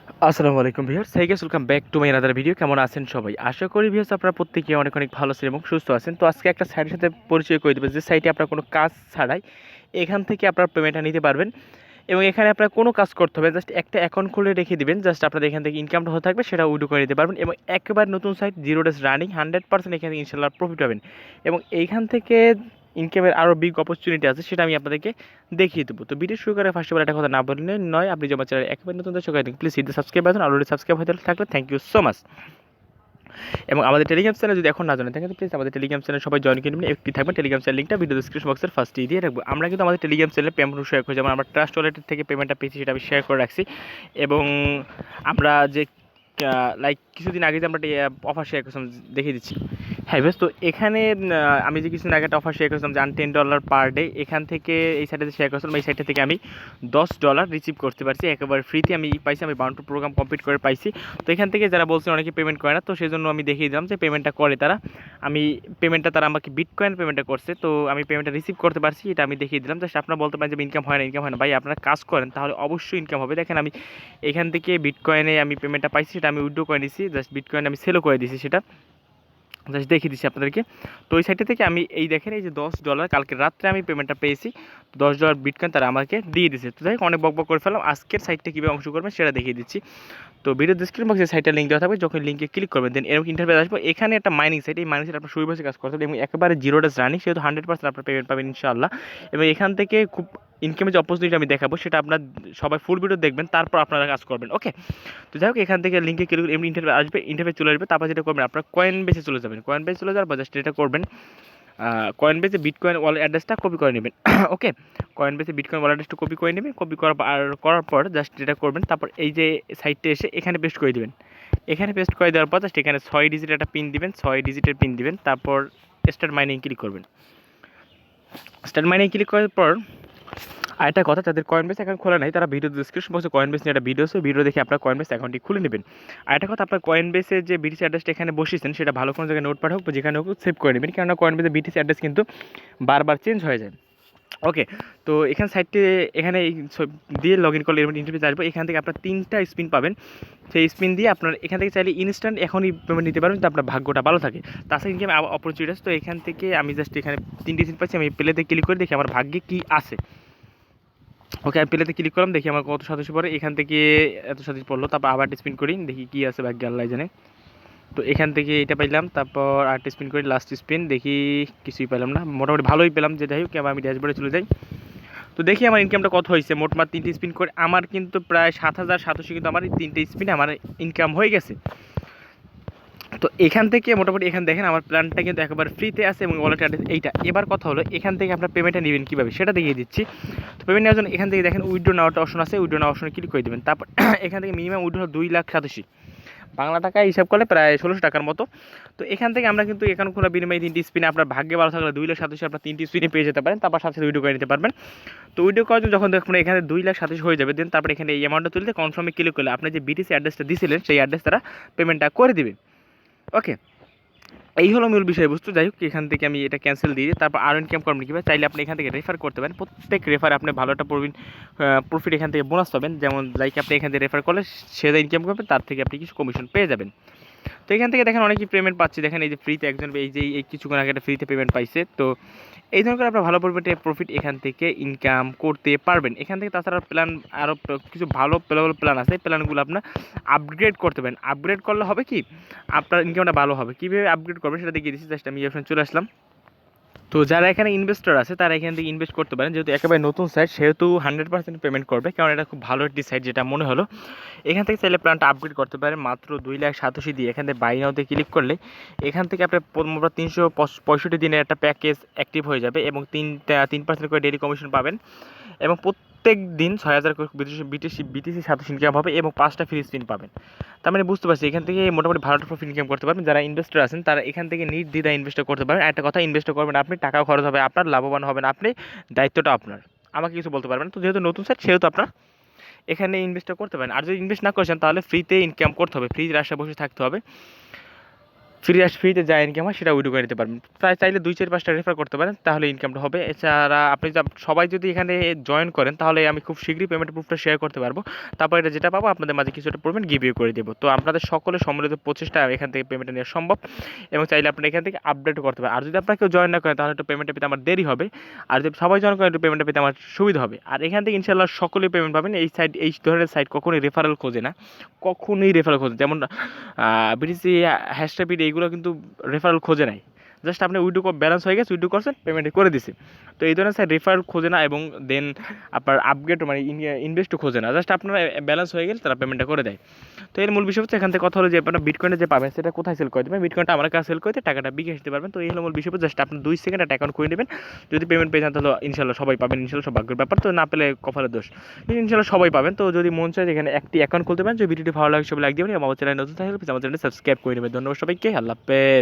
আসসালামু আলাইকুম viewers, hey guys, welcome back to my another video. কেমন আছেন সবাই? আশা করি ভিউয়ার্স আপনারা প্রত্যেকেই অনেক অনেক ভালো আছেন এবং সুস্থ আছেন। তো আজকে একটা সাইটের সাথে পরিচয় করে দেবো, যে সাইটে আপনার কোনো কাজ ছাড়াই এখান থেকে আপনার পেমেন্টটা নিতে পারবেন এবং এখানে আপনার কোনো কাজ করতে হবে, জাস্ট একটা অ্যাকাউন্ট খুলে রেখে দিবেন। জাস্ট আপনাদের এখান থেকে ইনকামটা হতে থাকবে, সেটা উইথড্র করে নিতে পারবেন এবং একেবারে নতুন সাইট, 0 ডেজ রানিং, 100% এখানে ইনশাল্লাহ প্রফিট পাবেন এবং এইখান থেকে ইনকামের আরও বিগ অপরচুনিটি আছে, সেটা আমি আপনাদেরকে দেখিয়ে দেবো। তো ভিডিও শুরু করে ফার্স্ট অফ অল একটা কথা না বললে নয়, আপনি যদি আমার চ্যানেল একেবারে নতুন দর্শক হয় please hit the subscribe button. Already subscribe হয়ে থাকলে থ্যাংক ইউ সো মাচ। এবং আমাদের টেলিগ্রাম চ্যানেল যদি এখন না জানেন থাকেন, প্লিজ আমাদের টেলিগ্রাম চ্যানেল সবাই জয়েন করে নেবেন। একটি থাকবেন টেলিগ্রাম চ্যানেল, লিঙ্কটা ভিডিও ডিসক্রিপশন বক্সের ফার্স্টেই দিয়ে রাখবো। আমরা কিন্তু আমাদের টেলিগ্রাম চ্যানেলে পেমেন্ট শেয়ার করি, যেমন আমরা ট্রাস্ট ওয়ালেটের থেকে পেমেন্টটা পেয়েছি সেটা আমি শেয়ার করে রাখছি এবং আমরা যে লাইক কিছুদিন আগে যে আমরা অফার শেয়ার করছিলাম দেখিয়ে দিচ্ছি। হ্যাঁ বেশ, তো এখানে আমি যে কিছুদিন আগে একটা অফার শেয়ার করছিলাম যে $10 পার ডে, এখান থেকে এই সাইটে শেয়ার করছিলাম, এই সাইটটা থেকে আমি $10 রিসিভ করতে পারছি একেবারে ফ্রিতে। আমি পাইছি, আমি 12টা প্রোগ্রাম কমপ্লিট করে পাইছি। তো এখান থেকে যারা বলছেন অনেকে পেমেন্ট করে না, তো সেই জন্য আমি দেখিয়ে দিলাম যে পেমেন্টটা করে তারা। আমি পেমেন্টটা তারা আমাকে বিটকয়েন পেমেন্টটা করছে, তো আমি পেমেন্টটা রিসিভ করতে পারছি, এটা আমি দেখিয়ে দিলাম। জাস্ট আপনারা বলতে পারেন যে ইনকাম হয় না, ইনকাম হয় না। ভাই আপনারা কাজ করেন তাহলে অবশ্যই ইনকাম হবে। দেখেন আমি এখান থেকে বিটকয়েনে আমি পেমেন্টটা পাইছি, সেটা আমি উইথড্র করে নিয়েছি, জাস্ট বিটকয়েন আমি সেলও করে দিয়েছি, সেটা জাস্ট দেখিয়ে দিচ্ছি আপনাদেরকে। তো ওই সাইটে থেকে আমি এই দেখেন এই যে $10 কালকে রাত্রে আমি পেমেন্টটা পেয়েছি, $10 বিটকয়েন তারা আমাকে দিয়ে দিয়েছে। তো যাই হোক, অনেক বক করে ফেলাম। আজকের সাইটটা কীভাবে অংশ করবেন সেটা দেখিয়ে দিচ্ছি। তো ভিডিও ডিসক্রিপশন বক্সে সাইটের লিঙ্ক দেওয়া থাকবে, যখন লিঙ্কে ক্লিক করবেন দেন এরকম ইন্টারফেস আসবে। এখানে একটা মাইনিং সাইট, এই মাইনিং সাইট আপনার সুবিধা কাজ করতে হবে এবং একেবারে 0 ডেজ রানিং, সেহেতু 100% আপনার পেমেন্ট পাবেন ইনশাআল্লাহ। এবং এখান থেকে খুব ইনকামের যে অপরচুনিটি আমি দেখাবো, সেটা আপনার সবাই ফুল ভিডিও দেখবেন, তারপর আপনারা কাজ করবেন। ওকে, তো যাই হোক, এখান থেকে লিঙ্কে ক্লিক করে এমনি ইন্টারভিউ আসবে, ইন্টারভিউ চলে আসবে। তারপর যেটা করবেন, আপনার কয়েন বেসে চলে যাবেন। কয়েন বেসে চলে যাওয়ার পর জাস্ট এটা করবেন, কয়েন বেসে বিটকয়েন ওয়ালেট অ্যাড্রেসটা কপি করে নেবেন। ওকে, কয়েন বেসে বিটকয়েন ওয়ালেট অ্যাড্রেসটা কপি করে নেবেন। কপি করার পর জাস্ট যেটা করবেন, তারপর এই যে সাইটে এসে এখানে পেস্ট করে দেবেন। এখানে পেস্ট করে দেওয়ার পর জাস্ট এখানে 6 ডিজিটের একটা পিন দিবেন, 6 ডিজিটের পিন দিবেন। তারপর স্টার্ট মাইনিং ক্লিক করবেন। স্টার্ট মাইনিং ক্লিক করার পর আরেকটা কথা, যাদের কয়েনবেস অ্যাকাউন্ট খোলা নাই তারা ভিডিও ডিসক্রিপশন বক্সে কয়েনবেস নিয়ে একটা ভিডিও আছে, ভিডিও দেখে আপনার কয়েনবেস অ্যাকাউন্টটি খুলে নেবেন। আরেকটা কথা, আপনার কয়েনবেসে যে বিটিসি অ্যাড্রেসটা এখানে বসিয়েছেন সেটা ভালো কোনো জায়গায় নোটপ্যাড হোক বা যেখানে হোক সেভ করে নেবেন, কেননা কয়েনবেসে বিটিসি অ্যাড্রেস কিন্তু বারবার চেঞ্জ হয়ে যায়। ওকে, তো এখানে সাইটটি এখানে দিয়ে লগ ইন করলে এরকম ইন্টারফেস আসবে। এখান থেকে আপনার 3টা স্পিন পাবেন, সেই স্পিন দিয়ে আপনার এখান থেকে চাইলে ইনস্ট্যান্ট এখনই পেমেন্ট নিতে পারবেন, তো আপনার ভাগ্যটা ভালো থাকে। তাছাড়া ইনকাম অপরচুনিটি আছে। তো এখান থেকে আমি জাস্ট এখানে 3টে স্পিন পাচ্ছি, আমি প্লেতে ক্লিক করে দেখি আমার ভাগ্যে কী আছে। ওকে, আমি প্লেতে ক্লিক করলাম, দেখি আমার কত সদস্য পড়ে। এখান থেকে এত সদস্য পড়লো, তারপর আবার স্পিন করি, দেখি কী আছে ভাগ্যে, আল্লাহ জানে। তো এখান থেকে এটা পাইলাম, তারপর আরেকটা স্পিন করি, লাস্ট স্পিন, দেখি কিছুই পেলাম না, মোটামুটি ভালোই পেলাম। যে যাই হোক, আমি ড্যাশবোর্ডে চলে যাই। তো দেখি আমার ইনকামটা কত হয়েছে। মোটমাট 3টে স্পিন করে আমার কিন্তু প্রায় 7,700 কিন্তু আমার এই 3টে স্পিনে আমার ইনকাম হয়ে গেছে। তো এখান থেকে মোটামুটি এখানে দেখেন আমার প্ল্যানটা কিন্তু একেবারে ফ্রিতে আছে এবং ওয়ালেট অ্যাড্রেস এইটা। এবার কথা হলো এখান থেকে আপনার পেমেন্টটা নেবেন কীভাবে সেটা দেখিয়ে দিচ্ছি। তো পেমেন্ট নেওয়ার জন্য এখান থেকে দেখেন উইথড্র নেওয়াটা অপশন আছে, উইথড্র নেওয়ার অপশনে ক্লিক করে দেবেন। তারপর এখান থেকে মিনিমাম উইথড্র 2,87,000 বাংলা টাকায় হিসাব করলে প্রায় 1600 টাকার মতো। তো এখান থেকে আমরা কিন্তু এখানে খোলা বিনিময়ে 3টে স্পিনে আপনার ভাগ্যে ভালো থাকলে 2,87,000 আপনার 3টে স্পিনে পেয়ে যেতে পারেন, তারপর সাথে সাথে উইথড্র করে নিতে পারবেন। তো উইথড্র করার জন্য যখন দেখুন এখানে 2,87,000 হয়ে যাবে, দেন তারপর এখানে এই অ্যামাউন্টটা তুলতে কনফার্মে ক্লিক করলে আপনি যে বিটিসি অ্যাড্রেসটা দিয়েছিলেন সেই অ্যাড্রেস তারা পেমেন্টটা করে দিবে। ওকে, এই হলো মূল বিষয়বস্তু। যাই হোক, এখান থেকে আমি এটা ক্যান্সেল দিয়ে দিই। তারপর আরও ইনকাম করবেন কীভাবে, চাইলে আপনি এখান থেকে রেফার করতে পারেন। প্রত্যেক রেফার আপনি ভালো একটা প্রফিট এখান থেকে বোনাস পাবেন। যেমন লাইক আপনি এখান থেকে রেফার করলে সে যা ইনকাম করবে তার থেকে আপনি কিছু কমিশন পেয়ে যাবেন। তো এখান থেকে দেখেন অনেকেই পেমেন্ট পাচ্ছে, দেখেন এই যে ফ্রিতে একজন এই কিছুক্ষণ আগে একটা ফ্রিতে পেমেন্ট পাইছে। তো এই ধরনের করে আপনার ভালো পরিমাণে প্রফিট এখান থেকে ইনকাম করতে পারবেন। এখান থেকে তাছাড়া প্ল্যান আরও কিছু ভালো প্ল্যান আছে, প্ল্যানগুলো আপনার আপগ্রেড করতে পারেন। আপগ্রেড করলে হবে কি, আপনার ইনকামটা ভালো হবে। কীভাবে আপগ্রেড করবেন সেটা দেখিয়ে দিচ্ছি। জাস্ট আমি অপশন চলে আসলাম। তো যারা এখানে ইনভেস্টর আছে তারা এখান থেকে ইনভেস্ট করতে পারেন, যেহেতু একেবারে নতুন সাইট সেহেতু 100% পেমেন্ট করবে, কারণ এটা খুব ভালো একটি সাইট যেটা মনে হলো। এখান থেকে চাইলে প্ল্যানটা আপগ্রেড করতে পারেন মাত্র 2,87,000 দিয়ে। এখান থেকে বাই নাওতে ক্লিক করলে এখান থেকে আপনার 365 দিনের একটা প্যাকেজ অ্যাক্টিভ হয়ে যাবে এবং 3% করে ডেইলি কমিশন পাবেন এবং প্রত্যেক দিন 6,000 করে বিটিসি সাতোশি ইনকাম হবে এবং 5টা ফ্রি স্পিন পাবেন। তার মানে বুঝতে পারছি এখান থেকে মোটামুটি ভালো একটা প্রফিট ইনকাম করতে পারবেন। যারা ইনভেস্টর আছেন তারা এখান থেকে নির্দ্বিধায় ইনভেস্ট করতে পারবেন। একটা কথা, ইনভেস্ট করবেন আপনি, টাকাও খরচ হবে আপনার, লাভবান হবেন আপনি, দায়িত্বটা আপনার, আমাকে কিছু বলতে পারবেন। তো যেহেতু নতুন সাইট সেহেতু আপনার এখানে ইনভেস্ট করতে পারেন। আর যদি ইনভেস্ট না করেছেন তাহলে ফ্রিতে ইনকাম করতে হবে, ফ্রির আশা বসে থাকতে হবে। ফ্রিতে যা ইনকাম হয় সেটা উইথড্র করে নিতে পারবেন। তাই চাইলে 2 4 5টা রেফার করতে পারেন, তাহলে ইনকামটা হবে। এছাড়া আপনি সবাই যদি এখানে জয়েন করেন তাহলে আমি খুব শীঘ্রই পেমেন্ট প্রুফটা শেয়ার করতে পারবো। তারপর এটা যেটা পাবো আপনাদের মাঝে কিছু একটা পেমেন্ট গিভ ইউ করে দেবো। তো আপনাদের সকলের সম্মিলিত প্রচেষ্টা এখান থেকে পেমেন্ট নেওয়া সম্ভব, এবং চাইলে আপনি এখান থেকে আপডেট করতে পারেন। আর যদি আপনারা কেউ জয়েন না করেন তাহলে একটু পেমেন্টটা পেতে আমার দেরি হবে, আর যদি সবাই জয়েন করেন একটু পেমেন্টটা পেতে আমার সুবিধা হবে। আর এখান থেকে ইনশাল্লাহ সকলেই পেমেন্ট পাবেন। এই ধরনের সাইট কখনোই রেফারেল খোঁজে না, কখনোই রেফারেল খোঁজে, যেমন বিটিসি হ্যাশট্যাগ এইগুলো কিন্তু রেফারেল খোঁজে নাই। জাস্ট আপনি উইড্রো ব্যালেন্স হয়ে গেছে, উইড্রো করছেন, পেমেন্ট করে দিছে। তো এই ধরনের সাইট রেফারেল খোঁজে না, এবং দেন আপনার আপগ্রেড মানে ইনভেস্টও খোঁজে না। জাস্ট আপনার ব্যালেন্স হয়ে গেলে তারা পেমেন্টটা করে দেয়। তো এর মূল বিষয় হচ্ছে এখান থেকে কথা হলো যে আপনার বিটকয়েনে যে পাবেন সেটা কোথায় সেল করে দেবেন। বিটকয়েনটা আমার কাছে সেল করতে টাকাটা বিকাশ দিতে পারবেন। তো এই হলো মূল বিষয়। জাস্ট আপনি 2 সেকেন্ড একটা অ্যাকাউন্ট করে নেবেন। যদি পেমেন্ট পেয়ে যান তাহলে ইনশাল্লাহ সবাই পাবেন, ইনশাল্লাহ সব ভাগ্যের ব্যাপার। তো না পেলে কপালের দোষ, ইনশাল্লাহ সবাই পাবেন। তো যদি মন চায় এখানে একটি অ্যাকাউন্ট খুলতে পারেন। যদি ভিডিওটি ভালো লাগে সবাই লাইক দিবেন, এবং আমার চ্যানেল নতুন থাকলে প্লিজ আমার চ্যানেলটি সাবস্ক্রাইব করে নেবেন। ধন্যবাদ সবাইকে, আল্লাহ হাফেজ।